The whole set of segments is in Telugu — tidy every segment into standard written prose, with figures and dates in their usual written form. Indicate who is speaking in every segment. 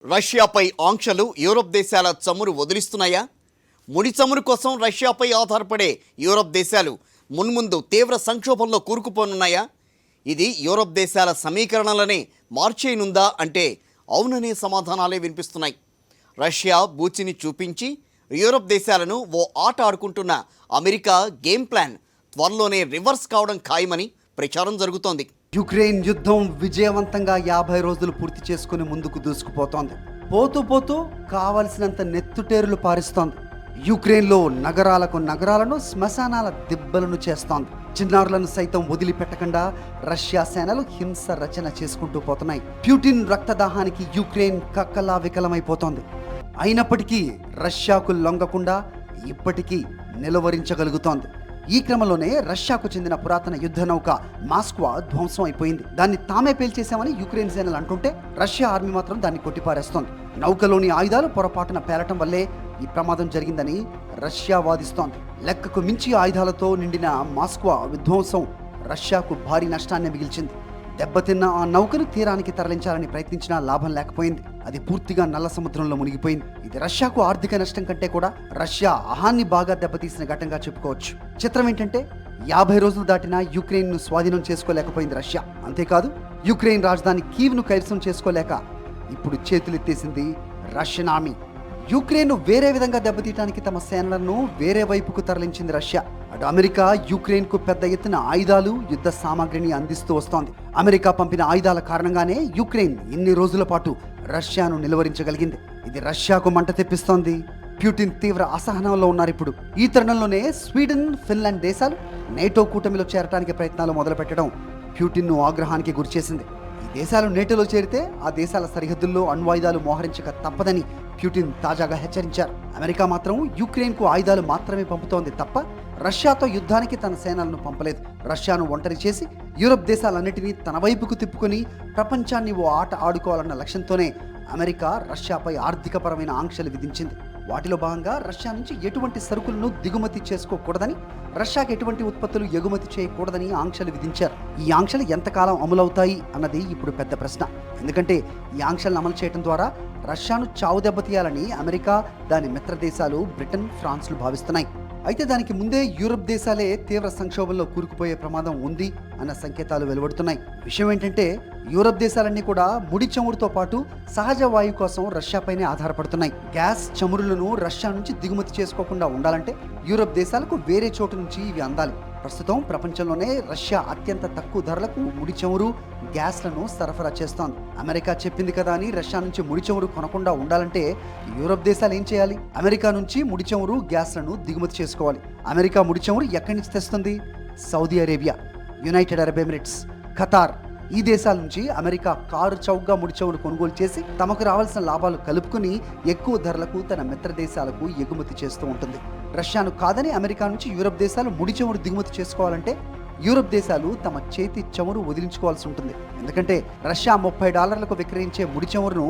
Speaker 1: రష్యాపై ఆంక్షలు యూరోప్ దేశాల చమురు వదిలిస్తున్నాయా? ముడి చమురు కోసం రష్యాపై ఆధారపడే యూరోప్ దేశాలు మున్ముందు తీవ్ర సంక్షోభంలో కూరుకుపోనున్నాయా? ఇది యూరోప్ దేశాల సమీకరణలనే మార్చేయనుందా అంటే అవుననే సమాధానాలే వినిపిస్తున్నాయి. రష్యా బూచిని చూపించి యూరోప్ దేశాలను ఓ ఆట ఆడుకుంటున్న అమెరికా గేమ్ ప్లాన్ త్వరలోనే రివర్స్ కావడం ఖాయమని ప్రచారం జరుగుతోంది.
Speaker 2: యుక్రెయిన్ యుద్ధం విజయవంతంగా 50 రోజులు పూర్తి చేసుకుని ముందుకు దూసుకుపోతోంది. పోతూ కావలసినంత నెత్తుటేరులు పారిస్తోంది. యుక్రెయిన్లో నగరాలను శ్మశానాల దిబ్బలను చేస్తోంది. చిన్నారులను సైతం వదిలిపెట్టకుండా రష్యా సేనలు హింస రచన చేసుకుంటూ పోతున్నాయి. ప్యూటిన్ రక్తదాహానికి యుక్రెయిన్ కక్కలా వికలమైపోతోంది. అయినప్పటికీ రష్యాకు లొంగకుండా ఇప్పటికీ నిలువరించగలుగుతోంది. ఈ క్రమంలోనే రష్యాకు చెందిన పురాతన యుద్ధ నౌక మాస్క్వా ధ్వంసం అయిపోయింది. దాన్ని తామే పేల్చేశామని యుక్రెయిన్ సేనలు అంటుంటే రష్యా ఆర్మీ మాత్రం దాన్ని కొట్టిపారేస్తోంది. నౌకలోని ఆయుధాలు పొరపాటున పేలటం వల్లే ఈ ప్రమాదం జరిగిందని రష్యా వాదిస్తోంది. లెక్కకు మించి ఆయుధాలతో నిండిన మాస్క్వా విధ్వంసం రష్యాకు భారీ నష్టాన్ని మిగిల్చింది. దెబ్బతిన్న ఆ నౌకను తీరానికి తరలించాలని ప్రయత్నించినా లాభం లేకపోయింది. అది పూర్తిగా నల్ల సముద్రంలో మునిగిపోయింది. ఇది రష్యాకు ఆర్థిక నష్టం కంటే కూడా రష్యా అహాన్ని బాగా దెబ్బతీసిన ఘటనగా చెప్పుకోవచ్చు. చిత్రం ఏంటంటే 50 రోజులు దాటినా యుక్రెయిన్ ను స్వాధీనం చేసుకోలేకపోయింది రష్యా. అంతేకాదు యుక్రెయిన్ రాజధాని కీవ్ను కైవసం చేసుకోలేక ఇప్పుడు చేతులెత్తేసింది రష్యన్ ఆర్మీ. యుక్రెయిన్ వేరే విధంగా దెబ్బతీయడానికి తమ సేనలను వేరే వైపుకు తరలించింది రష్యా. అటు అమెరికా యుక్రెయిన్ కు పెద్ద ఎత్తున ఆయుధాలు, యుద్ధ సామాగ్రిని అందిస్తూ వస్తోంది. అమెరికా పంపిన ఆయుధాల కారణంగానే యుక్రెయిన్ ఇన్ని రోజుల పాటు రష్యాను నిలువరించగలిగింది. ఇది రష్యాకు మంట తెప్పిస్తోంది. ప్యూటిన్ తీవ్ర అసహనంలో ఉన్నారు ఇప్పుడు. ఈ తరుణంలోనే స్వీడన్, ఫిన్లాండ్ దేశాలు నేటో కూటమిలో చేరడానికి ప్రయత్నాలు మొదలుపెట్టడం ప్యూటిన్ను ఆగ్రహానికి గురిచేసింది. ఈ దేశాలు నేటోలో చేరితే ఆ దేశాల సరిహద్దుల్లో అణ్వాయుధాలు మోహరించక తప్పదని ప్యూటిన్ తాజాగా హెచ్చరించారు. అమెరికా మాత్రం యుక్రెయిన్కు ఆయుధాలు మాత్రమే పంపుతోంది తప్ప రష్యాతో యుద్ధానికి తన సేనలను పంపలేదు. రష్యాను ఒంటరి చేసి యూరప్ దేశాలన్నిటినీ తన వైపుకు తిప్పుకొని ప్రపంచాన్ని ఓ ఆట ఆడుకోవాలన్న లక్ష్యంతోనే అమెరికా రష్యాపై ఆర్థికపరమైన ఆంక్షలు విధించింది. వాటిలో భాగంగా రష్యా నుంచి ఎటువంటి సరుకులను దిగుమతి చేసుకోకూడదని, రష్యాకి ఎటువంటి ఉత్పత్తులు ఎగుమతి చేయకూడదని ఆంక్షలు విధించారు. ఈ ఆంక్షలు ఎంతకాలం అమలవుతాయి అన్నది ఇప్పుడు పెద్ద ప్రశ్న. ఎందుకంటే ఈ ఆంక్షలను అమలు చేయడం ద్వారా రష్యాను చావు దెబ్బతీయాలని అమెరికా, దాని మిత్ర దేశాలు బ్రిటన్, ఫ్రాన్స్లు భావిస్తున్నాయి. అయితే దానికి ముందే యూరప్ దేశాలే తీవ్ర సంక్షోభంలో కూరుకుపోయే ప్రమాదం ఉంది అన్న సంకేతాలు వెలువడుతున్నాయి. విషయం ఏంటంటే యూరప్ దేశాలన్నీ కూడా ముడి చమురుతో పాటు సహజ వాయువు కోసం రష్యాపైనే ఆధారపడుతున్నాయి. గ్యాస్, చమురులను రష్యా నుంచి దిగుమతి చేసుకోకుండా ఉండాలంటే యూరప్ దేశాలకు వేరే చోటు నుంచి ఇవి అందాలి. ప్రస్తుతం ప్రపంచంలోనే రష్యా అత్యంత తక్కువ ధరలకు ముడి చమురు, గ్యాస్లను సరఫరా చేస్తోంది. అమెరికా చెప్పింది కదా అని రష్యా నుంచి ముడి చమురు కొనకుండా ఉండాలంటే యూరప్ దేశాలు ఏం చేయాలి? అమెరికా నుంచి ముడి చమురు, గ్యాస్లను దిగుమతి చేసుకోవాలి. అమెరికా ముడి చమురు ఎక్కడి నుంచి తెస్తుంది? Saudi Arabia, United Arab Emirates, Qatar. ఈ దేశాల నుంచి అమెరికా కారు చౌకగా ముడి చమురు కొనుగోలు చేసి తమకు రావాల్సిన లాభాలు కలుపుకుని ఎక్కువ ధరలకు తన మిత్ర దేశాలకు ఎగుమతి చేస్తూ ఉంటుంది. రష్యాను కాదని అమెరికా నుంచి యూరప్ దేశాలు ముడి చమురు దిగుమతి చేసుకోవాలంటే యూరప్ దేశాలు తమ చేతి చమురు వదిలించుకోవాల్సి ఉంటుంది. ఎందుకంటే రష్యా $30లకు విక్రయించే ముడి చమురును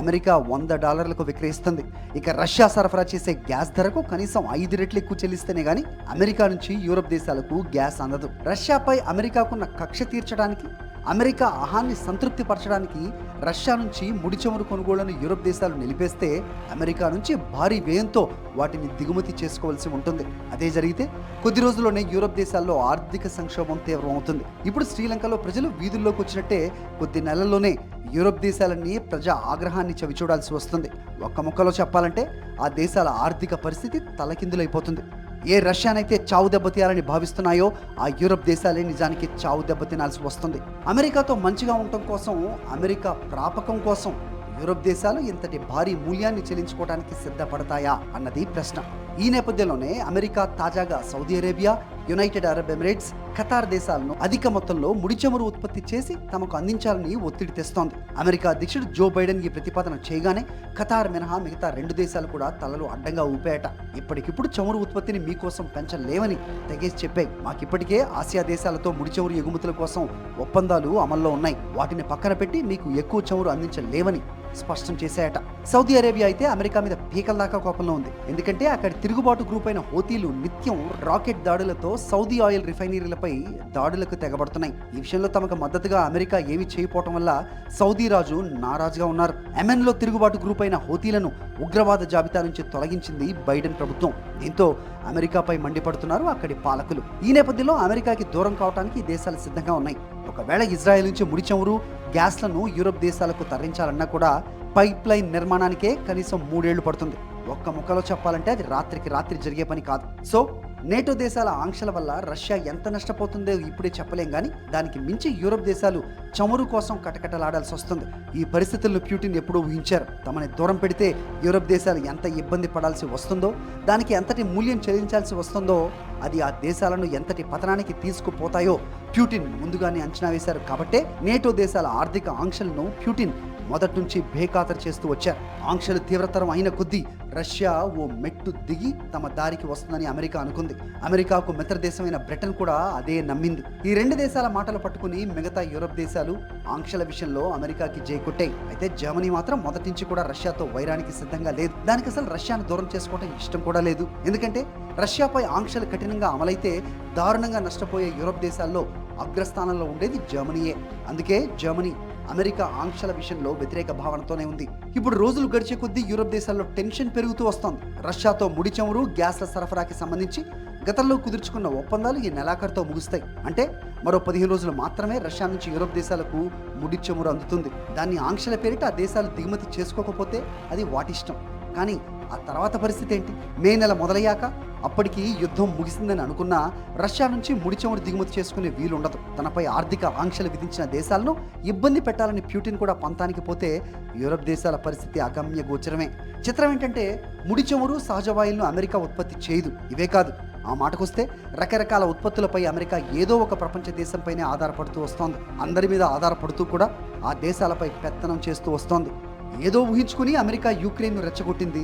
Speaker 2: అమెరికా $100లకు విక్రయిస్తుంది. ఇక రష్యా సరఫరా చేసే గ్యాస్ ధరకు కనీసం 5 రెట్లు ఎక్కువ చెల్లిస్తేనే గానీ అమెరికా నుంచి యూరప్ దేశాలకు గ్యాస్ అందదు. రష్యాపై అమెరికాకున్న కక్ష తీర్చడానికి, అమెరికా అహాన్ని సంతృప్తి పరచడానికి రష్యా నుంచి ముడి చమురు కొనుగోళ్లను యూరప్ దేశాలు నిలిపేస్తే అమెరికా నుంచి భారీ వ్యయంతో వాటిని దిగుమతి చేసుకోవాల్సి ఉంటుంది. అదే జరిగితే కొద్ది రోజుల్లోనే యూరప్ దేశాల్లో ఆర్థిక సంక్షోభం తీవ్రమవుతుంది. ఇప్పుడు శ్రీలంకలో ప్రజలు వీధుల్లోకి వచ్చినట్టే కొద్ది నెలల్లోనే యూరప్ దేశాలన్నీ ప్రజా ఆగ్రహాన్ని చవిచూడాల్సి వస్తుంది. ఒక్క ముక్కలో చెప్పాలంటే ఆ దేశాల ఆర్థిక పరిస్థితి తలకిందులైపోతుంది. ఏ రష్యానైతే చావు దెబ్బతీయాలని భావిస్తున్నాయో ఆ యూరప్ దేశాలే నిజానికి చావు దెబ్బతినాల్సి వస్తుంది. అమెరికాతో మంచిగా ఉండటం కోసం, అమెరికా ప్రాపకం కోసం యూరప్ దేశాలు ఇంతటి భారీ మూల్యాన్ని చెల్లించుకోవడానికి సిద్ధపడతాయా అన్నది ప్రశ్న. ఈ నేపథ్యంలోనే అమెరికా తాజాగా Saudi Arabia, United Arab Emirates, Qatar దేశాలను అధిక మొత్తంలో ముడి చమురు ఉత్పత్తి చేసి తమకు అందించాలని ఒత్తిడి తెస్తోంది. అమెరికా అధ్యక్షుడు జో బైడెన్ ఈ ప్రతిపాదన చేయగానే ఖతార్ మినహా మిగతా 2 దేశాలు కూడా తలలు అడ్డంగా ఊపాయట. ఇప్పటికిప్పుడు చమురు ఉత్పత్తిని మీకోసం పెంచలేవని తెగేసి చెప్పాయి. మాకిప్పటికే ఆసియా దేశాలతో ముడి చమురు ఎగుమతుల కోసం ఒప్పందాలు అమల్లో ఉన్నాయి. వాటిని పక్కన పెట్టి మీకు ఎక్కువ చమురు అందించలేవని స్పష్టం చేశాయట. సౌదీ అరేబియా అయితే అమెరికా మీద పీకల దాకా కోపంలో ఉంది. ఎందుకంటే అక్కడి తిరుగుబాటు గ్రూప్ అయిన హూతీలు నిత్యం రాకెట్ దాడులతో సౌదీ ఆయిల్ రిఫైనరీలపై దాడులకు తెగబడుతున్నాయి. ఈ విషయంలో తమకు మద్దతుగా అమెరికా ఏమీ చేయకపోవటం వల్ల సౌదీ రాజు నారాజుగా ఉన్నారు. యెమెన్లో తిరుగుబాటు గ్రూప్ అయిన హూతీలను ఉగ్రవాద జాబితా నుంచి తొలగించింది బైడెన్ ప్రభుత్వం. దీంతో అమెరికాపై మండిపడుతున్నారు అక్కడి పాలకులు. ఈ నేపథ్యంలో అమెరికాకి దూరం కావడానికి ఈ దేశాలు సిద్ధంగా ఉన్నాయి. ఒకవేళ ఇజ్రాయెల్ నుంచి ముడి చమురు, గ్యాస్లను యూరోప్ దేశాలకు తరలించాలన్నా కూడా పైప్ లైన్ నిర్మాణానికే కనీసం 3 ఏళ్లు పడుతుంది. ఒక్క ముక్కలో చెప్పాలంటే అది రాత్రికి రాత్రి జరిగే పని కాదు. సో నేటో దేశాల ఆంక్షల వల్ల రష్యా ఎంత నష్టపోతుందో ఇప్పుడే చెప్పలేం, కానీ దానికి మించి యూరోప్ దేశాలు చమురు కోసం కటకటలాడాల్సి వస్తుంది. ఈ పరిస్థితులను ప్యూటిన్ ఎప్పుడూ ఊహించారు. తమని దూరం పెడితే యూరోప్ దేశాలు ఎంత ఇబ్బంది పడాల్సి వస్తుందో, దానికి ఎంతటి మూల్యం చెల్లించాల్సి వస్తుందో, అది ఆ దేశాలను ఎంతటి పతనానికి తీసుకుపోతాయో ప్యూటిన్ ముందుగానే అంచనా వేశారు. కాబట్టే నేటో దేశాల ఆర్థిక ఆంక్షలను ప్యూటిన్ మొదటి నుంచి బేఖాతరు చేస్తూ వచ్చారు. ఆంక్షలు తీవ్రతరం అయిన కొద్దీ రష్యా ఓ మెట్టు దిగి తమ దారికి వస్తుందని అమెరికా అనుకుంది. అమెరికాకు మిత్ర దేశమైన బ్రిటన్ కూడా అదే నమ్మింది. ఈ 2 దేశాల మాటలు పట్టుకుని మిగతా యూరోప్ దేశాలు ఆంక్షల విషయంలో అమెరికాకి జై కొట్టాయి. అయితే జర్మనీ మాత్రం మొదటి నుంచి కూడా రష్యాతో వైరానికి సిద్ధంగా లేదు. దానికి అసలు రష్యాను దూరం చేసుకోవడం ఇష్టం కూడా లేదు. ఎందుకంటే రష్యాపై ఆంక్షలు కఠినంగా అమలైతే దారుణంగా నష్టపోయే యూరోప్ దేశాల్లో అగ్రస్థానంలో ఉండేది జర్మనీయే. అందుకే జర్మనీ అమెరికా ఆంక్షల విషయంలో వ్యతిరేక భావనతోనే ఉంది. ఇప్పుడు రోజులు గడిచే కొద్దీ యూరోప్ దేశాల్లో టెన్షన్ పెరుగుతూ వస్తోంది. రష్యాతో ముడి చమురు, గ్యాస్ల సరఫరాకి సంబంధించి గతంలో కుదుర్చుకున్న ఒప్పందాలు ఈ నెలాఖరుతో ముగుస్తాయి. అంటే మరో 15 రోజులు మాత్రమే రష్యా నుంచి యూరోప్ దేశాలకు ముడి చమురు అందుతుంది. దాన్ని ఆంక్షల పేరిట ఆ దేశాలు దిగుమతి చేసుకోకపోతే అది వాటిష్టం. కానీ ఆ తర్వాత పరిస్థితి ఏంటి? మే నెల మొదలయ్యాక అప్పటికి యుద్ధం ముగిసిందని అనుకున్నా రష్యా నుంచి ముడి చమురు దిగుమతి చేసుకునే వీలుండదు. తనపై ఆర్థిక ఆంక్షలు విధించిన దేశాలను ఇబ్బంది పెట్టాలని ప్యూటిన్ కూడా పంతానికి పోతే యూరోప్ దేశాల పరిస్థితి అగమ్య గోచరమే. చిత్రం ఏంటంటే ముడి చమురు, సహజవాయువులను అమెరికా ఉత్పత్తి చేయదు. ఇవే కాదు, ఆ మాటకొస్తే రకరకాల ఉత్పత్తులపై అమెరికా ఏదో ఒక ప్రపంచ దేశంపైనే ఆధారపడుతూ వస్తోంది. అందరి మీద ఆధారపడుతూ కూడా ఆ దేశాలపై పెత్తనం చేస్తూ వస్తోంది. ఏదో ఊహించుకుని అమెరికా యుక్రెయిన్ను రెచ్చగొట్టింది.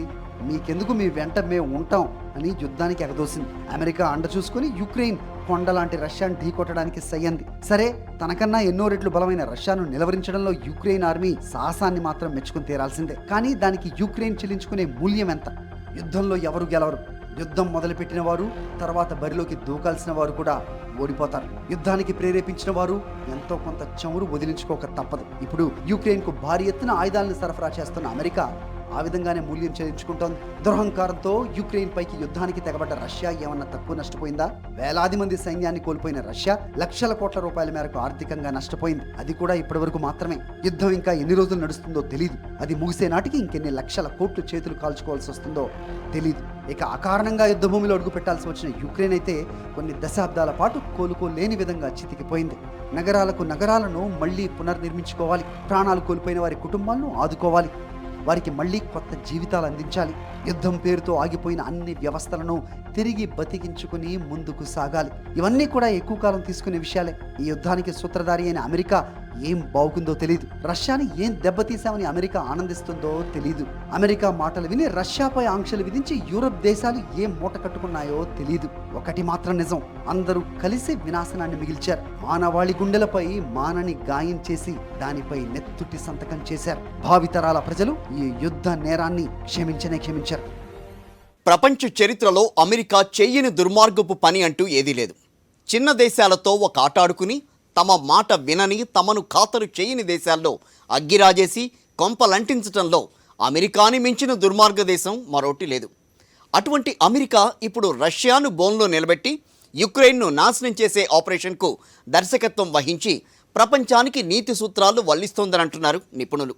Speaker 2: మీకెందుకు, మీ వెంట మేము ఉంటాం అని యుద్ధానికి ఎగదోసింది. అమెరికా అండ చూసుకుని యుక్రెయిన్ కొండలాంటి రష్యాను ఢీకొట్టడానికి సయ్యంది. సరే, తనకన్నా ఎన్నో రెట్లు బలమైన రష్యాను నిలవరించడంలో యుక్రెయిన్ ఆర్మీ సాహసాన్ని మాత్రం మెచ్చుకుని తీరాల్సిందే. కానీ దానికి యుక్రెయిన్ చెల్లించుకునే మూల్యం ఎంత? యుద్ధంలో ఎవరు గెలవరు. యుద్ధం మొదలుపెట్టిన వారు, తర్వాత బరిలోకి దూకాల్సిన వారు కూడా ఓడిపోతారు. యుద్ధానికి ప్రేరేపించిన వారు ఎంతో కొంత చమురు వదిలించుకోక తప్పదు. ఇప్పుడు యుక్రెయిన్కు భారీ ఎత్తున ఆయుధాలను సరఫరా చేస్తున్న అమెరికా ఆ విధంగానే మూల్యం చెల్లించుకుంటోంది. దురహంకారంతో యుక్రెయిన్ పైకి యుద్ధానికి తెగబడ్డ రష్యా ఏమన్నా తక్కువ నష్టపోయిందా? వేలాది మంది సైన్యాన్ని కోల్పోయిన రష్యా లక్షల కోట్ల రూపాయల మేరకు ఆర్థికంగా నష్టపోయింది. అది కూడా ఇప్పటి వరకు మాత్రమే. యుద్ధం ఇంకా ఎన్ని రోజులు నడుస్తుందో తెలీదు. అది ముగిసే నాటికి ఇంకెన్ని లక్షల కోట్లు చేతులు కాల్చుకోవాల్సి వస్తుందో తెలీదు. ఇక అకారణంగా యుద్ధ భూమిలో అడుగు పెట్టాల్సి వచ్చిన యుక్రెయిన్ అయితే కొన్ని దశాబ్దాల పాటు కోలుకోలేని విధంగా చితికిపోయింది. నగరాలను మళ్లీ పునర్నిర్మించుకోవాలి. ప్రాణాలు కోల్పోయిన వారి కుటుంబాలను ఆదుకోవాలి. వారికి మళ్ళీ కొత్త జీవితాలు అందించాలి. యుద్ధం పేరుతో ఆగిపోయిన అన్ని వ్యవస్థలను తిరిగి బతికించుకుని ముందుకు సాగాలి. ఇవన్నీ కూడా ఎక్కువ కాలం తీసుకునే విషయాలే. ఈ యుద్ధానికి సూత్రధారి అయిన అమెరికా ఏం బాగుందో తెలియదు. రష్యాని ఏం దెబ్బతీశామని అమెరికా ఆనందిస్తుందో తెలియదు. అమెరికా మాటలు విని రష్యాపై ఆంక్షలు విధించి యూరప్ దేశాలు ఏం మూట కట్టుకున్నాయో తెలియదు. ఒకటి మాత్రం నిజం, అందరూ కలిసి వినాశనాన్ని మిగిల్చారు. మానవాళి గుండెలపై మానని గాయం చేసి దానిపై నెత్తుటి సంతకం చేశారు. భావితరాల ప్రజలు ఈ యుద్ధ నేరాన్ని క్షమించారు.
Speaker 1: ప్రపంచ చరిత్రలో అమెరికా చెయ్యని దుర్మార్గపు పని అంటూ ఏదీ లేదు. చిన్న దేశాలతో ఒక ఆట ఆడుకుని తమ మాట వినని, తమను ఖాతరు చేయని దేశాల్లో అగ్గిరాజేసి కొంపలంటించటంలో అమెరికాని మించిన దుర్మార్గ దేశం మరోటి లేదు. అటువంటి అమెరికా ఇప్పుడు రష్యాను బోన్లో నిలబెట్టి యుక్రెయిన్ను నాశనం చేసే ఆపరేషన్కు దర్శకత్వం వహించి ప్రపంచానికి నీతి సూత్రాలు వల్లిస్తోందని అంటున్నారు నిపుణులు.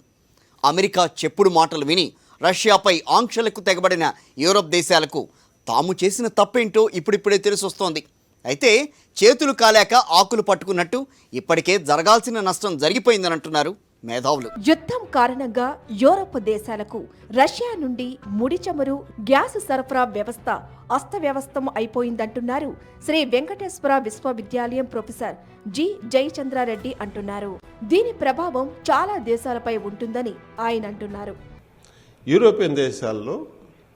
Speaker 1: అమెరికా చెప్పుడు మాటలు విని రష్యాపై ఆంక్షలకు తెగబడిన యూరోప్ దేశాలకు తాము చేసిన తప్పేంటో ఇప్పుడిప్పుడే తెలిసొస్తోంది. అయితే చేతులు కాలేక ఆకులు పట్టుకున్నట్టు ఇప్పటికే జరగాల్సిన నష్టం జరిగిపోయిందని అంటున్నారు మేధావులు.
Speaker 3: యుద్ధం కారణంగా యూరప్ దేశాలకు రష్యా నుండి ముడి చమురు, గ్యాస్ సరఫరా వ్యవస్థ అస్తవ్యవస్థం అయిపోయిందంటున్నారు శ్రీ వెంకటేశ్వర విశ్వవిద్యాలయం ప్రొఫెసర్ జి జయచంద్రారెడ్డి అంటున్నారు. దీని ప్రభావం చాలా దేశాలపై ఉంటుందని ఆయన అంటున్నారు.
Speaker 4: యూరోపియన్ దేశాల్లో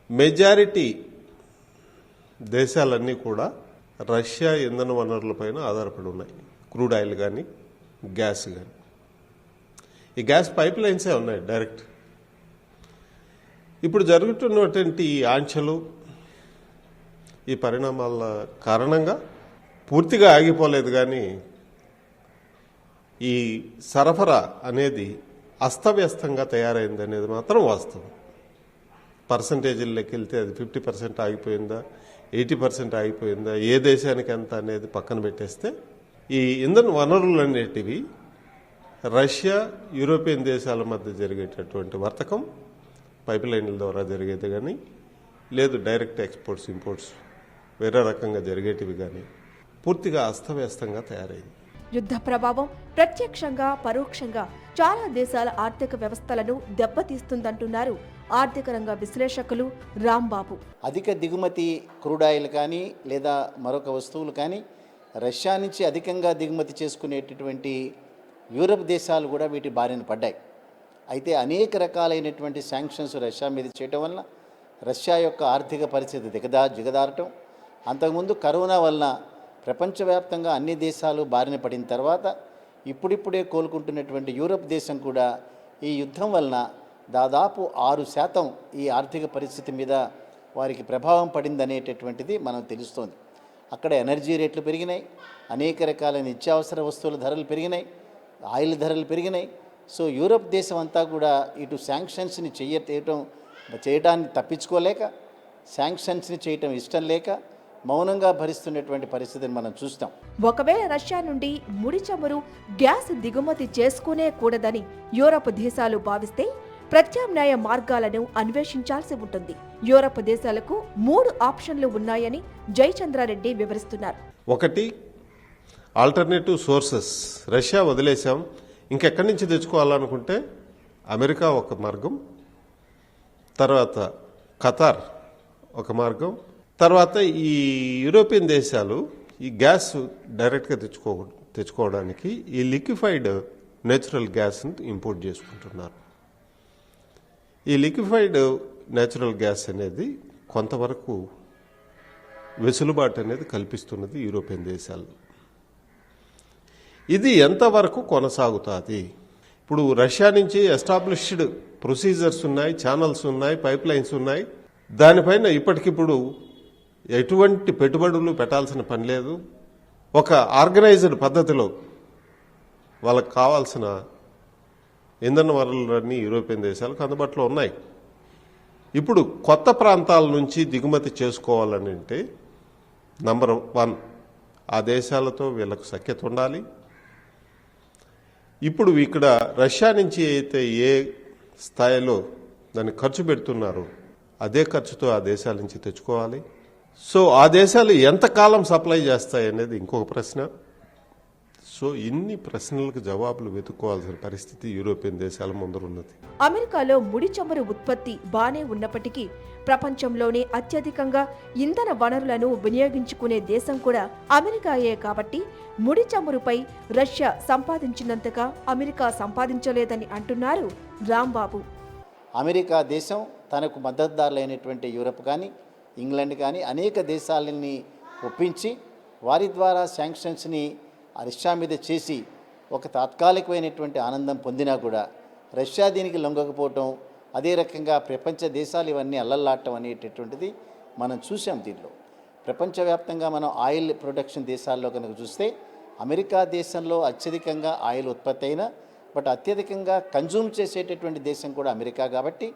Speaker 4: మెజారిటీ దేశాలన్నీ కూడా రష్యా ఇంధన వనరులపైన ఆధారపడి ఉన్నాయి. క్రూడ్ ఆయిల్ కానీ, గ్యాస్ కానీ. ఈ గ్యాస్ పైప్ లైన్సే ఉన్నాయి డైరెక్ట్. ఇప్పుడు జరుగుతున్నటువంటి ఈ ఆంక్షలు, ఈ పరిణామాల కారణంగా పూర్తిగా ఆగిపోలేదు, కానీ ఈ సరఫరా అనేది అస్తవ్యస్తంగా తయారైంది అనేది మాత్రం వాస్తవం. పర్సంటేజీల్లోకి వెళ్తే అది 50% ఆగిపోయిందా, 80% ఆగిపోయిందా, ఏ దేశానికి ఎంత అనేది పక్కన పెట్టేస్తే ఈ ఇంధన వనరులు అనేటివి రష్యా యూరోపియన్ దేశాల మధ్య జరిగేటటువంటి వర్తకం పైప్ లైన్ల ద్వారా జరిగేది కానీ, లేదు డైరెక్ట్ ఎక్స్పోర్ట్స్ ఇంపోర్ట్స్ వేరే రకంగా జరిగేటివి కానీ పూర్తిగా అస్తవ్యస్తంగా తయారైంది.
Speaker 3: యుద్ధ ప్రభావం ప్రత్యక్షంగా పరోక్షంగా చాలా దేశాల ఆర్థిక వ్యవస్థలను దెబ్బతీస్తుందంటున్నారు ఆర్థిక రంగ విశ్లేషకులు రాంబాబు.
Speaker 5: అధిక దిగుమతి క్రూడాయిల్ కానీ లేదా మరొక వస్తువులు కానీ రష్యా నుంచి అధికంగా దిగుమతి చేసుకునేటటువంటి యూరప్ దేశాలు కూడా వీటి బారిన పడ్డాయి. అయితే అనేక రకాలైనటువంటి శాంక్షన్స్ రష్యా మీద చేయటం వల్ల రష్యా యొక్క ఆర్థిక పరిస్థితి దిగదారటం, అంతకుముందు కరోనా వలన ప్రపంచవ్యాప్తంగా అన్ని దేశాలు బారిన పడిన తర్వాత ఇప్పుడిప్పుడే కోలుకుంటున్నటువంటి యూరప్ దేశం కూడా ఈ యుద్ధం వలన దాదాపు 6% ఈ ఆర్థిక పరిస్థితి మీద వారికి ప్రభావం పడిందనేటటువంటిది మనం తెలుస్తోంది. అక్కడ ఎనర్జీ రేట్లు పెరిగినాయి, అనేక రకాల నిత్యావసర వస్తువుల ధరలు పెరిగినాయి, ఆయిల్ ధరలు పెరిగినాయి. సో యూరప్ దేశం అంతా కూడా ఇటు శాంక్షన్స్ని చేయటాన్ని తప్పించుకోలేక, శాంక్షన్స్ని చేయటం ఇష్టం లేక మౌనంగా భరిస్తున్నటువంటి పరిస్థితిని మనం చూస్తాం.
Speaker 3: ఒకవేళ రష్యా నుండి ముడి చమురు, గ్యాస్ దిగుమతి చేసుకునే కూడదని యూరప్ దేశాలు భావిస్తే ప్రత్యామ్నాయ మార్గాలను అన్వేషించాల్సి ఉంటుంది. యూరప్ దేశాలకు 3 ఆప్షన్లు ఉన్నాయని జయచంద్రారెడ్డి వివరిస్తున్నారు.
Speaker 4: ఒకటి, ఆల్టర్నేటివ్ సోర్సెస్. రష్యా వదిలేసాం, ఇంకెక్కడి నుంచి తెచ్చుకోవాలనుకుంటే అమెరికా ఒక మార్గం, తర్వాత ఖతార్ ఒక మార్గం, తర్వాత ఈ యూరోపియన్ దేశాలు ఈ గ్యాస్ డైరెక్ట్గా తెచ్చుకోవడానికి ఈ లిక్విఫైడ్ నేచురల్ గ్యాస్ని ఇంపోర్ట్ చేసుకుంటున్నారు. ఈ లిక్విఫైడ్ నేచురల్ గ్యాస్ అనేది కొంతవరకు వెసులుబాటు అనేది కల్పిస్తున్నది యూరోపియన్ దేశాలు. ఇది ఎంతవరకు కొనసాగుతుంది? ఇప్పుడు రష్యా నుంచి ఎస్టాబ్లిష్డ్ ప్రొసీజర్స్ ఉన్నాయి, ఛానల్స్ ఉన్నాయి, పైప్ లైన్స్ ఉన్నాయి. దానిపైన ఇప్పటికిప్పుడు ఎటువంటి పెట్టుబడులు పెట్టాల్సిన పని లేదు. ఒక ఆర్గనైజ్డ్ పద్ధతిలో వాళ్ళకు కావాల్సిన ఇంధన వనరులన్నీ యూరోపియన్ దేశాలకు అందుబాటులో ఉన్నాయి. ఇప్పుడు కొత్త ప్రాంతాల నుంచి దిగుమతి చేసుకోవాలని అంటే నంబర్ 1 ఆ దేశాలతో వీళ్ళకు సఖ్యత ఉండాలి. ఇప్పుడు ఇక్కడ రష్యా నుంచి అయితే ఏ స్థాయిలో దాన్ని ఖర్చు పెడుతున్నారో అదే ఖర్చుతో ఆ దేశాల నుంచి తెచ్చుకోవాలి. సో ఆ దేశాలు ఎంతకాలం సప్లై చేస్తాయి అనేది ఇంకొక ప్రశ్న. సో ఇన్ని ప్రశ్నలకు జవాబులు వెతుక్కోవాల్సిన పరిస్థితి యూరోపియన్ దేశాల ముందరున్నది.
Speaker 3: అమెరికాలో ముడి చమురు ఉత్పత్తి బానే ఉన్నప్పటికీ ప్రపంచంలోనే అత్యధికంగా ఇంధన వనరులను వినియోగించుకునే దేశం కూడా అమెరికాయే కాబట్టి ముడి చమురుపై రష్యా సంపాదించినంతగా అమెరికా సంపాదించలేదని అంటున్నారు రాంబాబు.
Speaker 5: అమెరికా దేశం తనకు మద్దతుదారులైనటువంటి యూరప్ కానీ ఇంగ్లాండ్ కానీ అనేక దేశాలని ఒప్పించి వారి ద్వారా శాంక్షన్స్ని రష్యా మీద చేసి ఒక తాత్కాలికమైనటువంటి ఆనందం పొందినా కూడా రష్యా దీనికి లొంగకపోవటం, అదే రకంగా ప్రపంచ దేశాలు ఇవన్నీ అల్లల్లాడటం అనేటటువంటిది మనం చూసాం. దీనిలో ప్రపంచవ్యాప్తంగా మనం ఆయిల్ ప్రొడక్షన్ దేశాల్లో కనుక చూస్తే అమెరికా దేశంలో అత్యధికంగా ఆయిల్ ఉత్పత్తి అయినా బట్ అత్యధికంగా కన్జ్యూమ్ చేసేటటువంటి దేశం కూడా అమెరికా కాబట్టి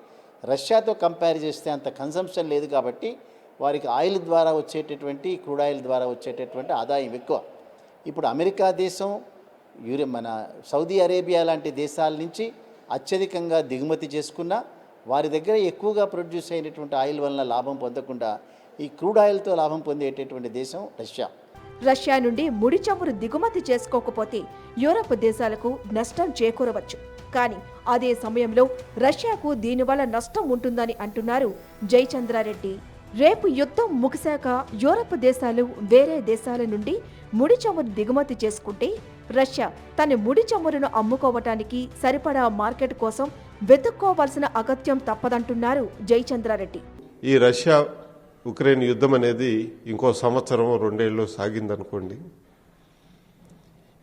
Speaker 5: రష్యాతో కంపేర్ చేస్తే అంత కన్సంప్షన్ లేదు కాబట్టి వారికి ఆయిల్ ద్వారా వచ్చేటటువంటి క్రూడ్ ఆయిల్ ద్వారా వచ్చేటటువంటి ఆదాయం ఎక్కువ. ఇప్పుడు అమెరికా దేశం మన సౌదీ అరేబియా లాంటి దేశాల నుంచి అత్యధికంగా దిగుమతి చేసుకున్న వారి దగ్గర ఎక్కువగా ప్రొడ్యూస్ అయినటువంటి ఆయిల్ వలన లాభం పొందకుండా ఈ క్రూడ్ ఆయిల్తో లాభం పొందేటటువంటి దేశం రష్యా.
Speaker 3: రష్యా నుండి ముడి చమురు దిగుమతి చేసుకోకపోతే యూరప్ దేశాలకు నష్టం చేకూరవచ్చు. కానీ అదే సమయంలో రష్యాకు దీనివల్ల నష్టం ఉంటుందని అంటున్నారు జయచంద్రారెడ్డి. రేపు యుద్ధం ముగిశాక యూరప్ దేశాలు వేరే దేశాల నుండి ముడి చమురు దిగుమతి చేసుకుంటే రష్యా తన ముడి చమురును అమ్ముకోవటానికి సరిపడా మార్కెట్ కోసం వెతుక్కోవాల్సిన అగత్యం తప్పదంటున్నారు జయచంద్రారెడ్డి.
Speaker 4: ఈ రష్యా ఉక్రెయిన్ యుద్ధం అనేది ఇంకో 1-2 ఏళ్ళు సాగిందనుకోండి,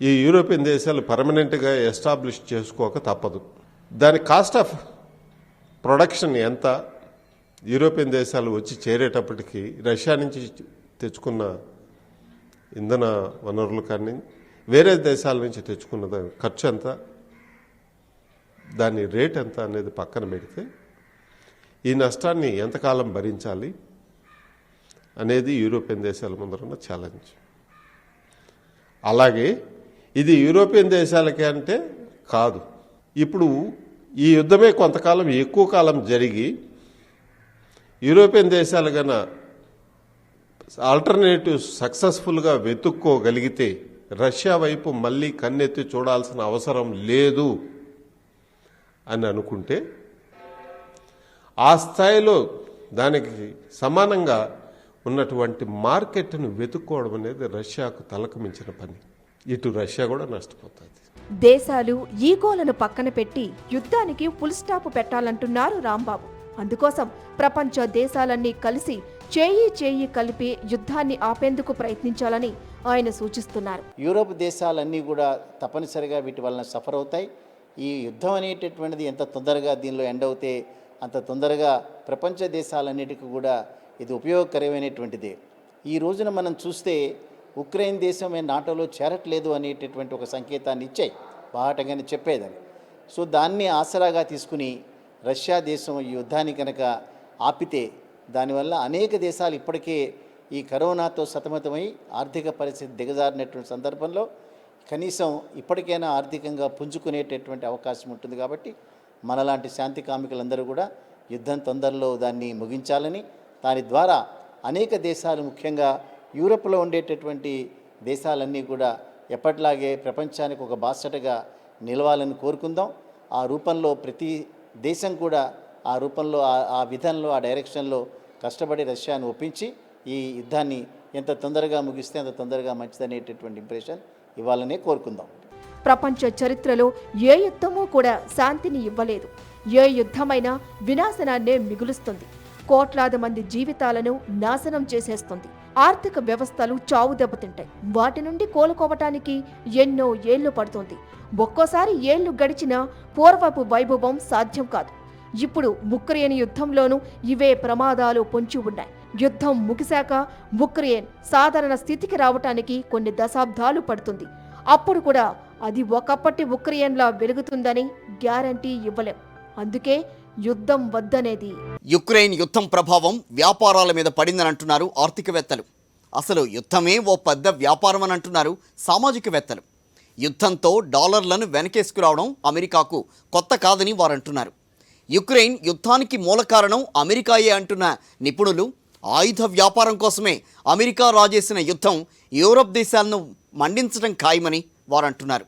Speaker 4: ఈ యూరోపియన్ దేశాలు పర్మనెంట్గా ఎస్టాబ్లిష్ చేసుకోక తప్పదు. దాని కాస్ట్ ఆఫ్ ప్రొడక్షన్ ఎంత, యూరోపియన్ దేశాలు వచ్చి చేరేటప్పటికి రష్యా నుంచి తెచ్చుకున్న ఇంధన వనరులు కానీ వేరే దేశాల నుంచి తెచ్చుకున్న దాని ఖర్చు ఎంత, దాని రేట్ ఎంత అనేది పక్కన పెడితే ఈ నష్టాన్ని ఎంతకాలం భరించాలి అనేది యూరోపియన్ దేశాల ముందరున్న ఛాలెంజ్. అలాగే ఇది యూరోపియన్ దేశాలకే అంటే కాదు. ఇప్పుడు ఈ యుద్ధమే కొంతకాలం ఎక్కువ కాలం జరిగి యూరోపియన్ దేశాలు గన ఆల్టర్నేటివ్స్ సక్సెస్ఫుల్గా వెతుక్కోగలిగితే రష్యా వైపు మళ్ళీ కన్నెత్తి చూడాల్సిన అవసరం లేదు అని అనుకుంటే ఆ స్థాయిలో దానికి సమానంగా ఉన్నటువంటి మార్కెట్ను వెతుక్కోవడం అనేది రష్యాకు తలకు మించిన పని. ఇటు రష్యా కూడా నష్టపోతుంది.
Speaker 3: దేశాలు ఈగోలను పక్కన పెట్టి యుద్ధానికి ఫుల్ స్టాప్ పెట్టాలంటున్నారు రాంబాబు. అందుకోసం ప్రపంచ దేశాలన్నీ కలిసి చేయి కలిపి యుద్ధాన్ని ఆపేందుకు ప్రయత్నించాలని ఆయన సూచిస్తున్నారు.
Speaker 5: యూరోప్ దేశాలన్నీ కూడా తప్పనిసరిగా వీటి వలన సఫర్ అవుతాయి. ఈ యుద్ధం అనేటటువంటిది ఎంత తొందరగా దీనిలో ఎండ్ అవుతే అంత తొందరగా ప్రపంచ దేశాలన్నిటికీ కూడా ఇది ఉపయోగకరమైనటువంటిదే. ఈ రోజున మనం చూస్తే ఉక్రెయిన్ దేశం నాటోలో చేరట్లేదు అనేటటువంటి ఒక సంకేతాన్ని ఇచ్చాయి, బాహటంగానే చెప్పేదని. సో దాన్ని ఆసరాగా తీసుకుని రష్యా దేశం ఈ యుద్ధాన్ని కనుక ఆపితే దానివల్ల అనేక దేశాలు ఇప్పటికే ఈ కరోనాతో సతమతమై ఆర్థిక పరిస్థితి దిగజారినటువంటి సందర్భంలో కనీసం ఇప్పటికైనా ఆర్థికంగా పుంజుకునేటటువంటి అవకాశం ఉంటుంది. కాబట్టి మనలాంటి శాంతి కామికులందరూ కూడా యుద్ధం తొందరలో దాన్ని ముగించాలని, దాని ద్వారా అనేక దేశాలు ముఖ్యంగా యూరప్లో ఉండేటటువంటి దేశాలన్నీ కూడా ఎప్పటిలాగే ప్రపంచానికి ఒక బాసటగా నిలవాలని కోరుకుందాం. ఆ రూపంలో ప్రతి దేశం కూడా ఆ రూపంలో ఆ విధంలో ఆ డైరెక్షన్లో కష్టపడి రష్యాను ఒప్పించి ఈ యుద్ధాన్ని ఎంత తొందరగా ముగిస్తే అంత తొందరగా మంచిదనేటటువంటి ఇంప్రెషన్ ఇవ్వాలనే కోరుకుందాం.
Speaker 3: ప్రపంచ చరిత్రలో ఏ యుద్ధమూ కూడా శాంతిని ఇవ్వలేదు. ఏ యుద్ధమైనా వినాశనాన్నే మిగులుస్తుంది. కోట్లాది మంది జీవితాలను నాశనం చేసేస్తుంది. ఆర్థిక వ్యవస్థలు చావు దెబ్బతింటాయి. వాటి నుండి కోలుకోవటానికి ఎన్నో ఏళ్లు పడుతుంది. ఒక్కోసారి ఏళ్లు గడిచినా పూర్వపు వైభవం సాధ్యం కాదు. ఇప్పుడు ఉక్రెయిన్ యుద్ధంలోనూ ఇవే ప్రమాదాలు పొంచి ఉన్నాయి. యుద్ధం ముగిశాక ఉక్రెయిన్ సాధారణ స్థితికి రావటానికి కొన్ని దశాబ్దాలు పడుతుంది. అప్పుడు కూడా అది ఒకప్పటి ఉక్రెయిన్లా వెలుగుతుందని గ్యారంటీ ఇవ్వలేం. అందుకే యుద్ధం వద్దనేది.
Speaker 1: యుక్రెయిన్ యుద్ధం ప్రభావం వ్యాపారాల మీద పడిందని అంటున్నారు ఆర్థికవేత్తలు. అసలు యుద్ధమే ఓ పెద్ద వ్యాపారం అని అంటున్నారు సామాజికవేత్తలు. యుద్ధంతో డాలర్లను వెనకేసుకురావడం అమెరికాకు కొత్త కాదని వారంటున్నారు. యుక్రెయిన్ యుద్ధానికి మూల కారణం అమెరికాయే అంటున్న నిపుణులు ఆయుధ వ్యాపారం కోసమే అమెరికా రాజేసిన యుద్ధం యూరప్ దేశాలను మండించడం ఖాయమని వారంటున్నారు.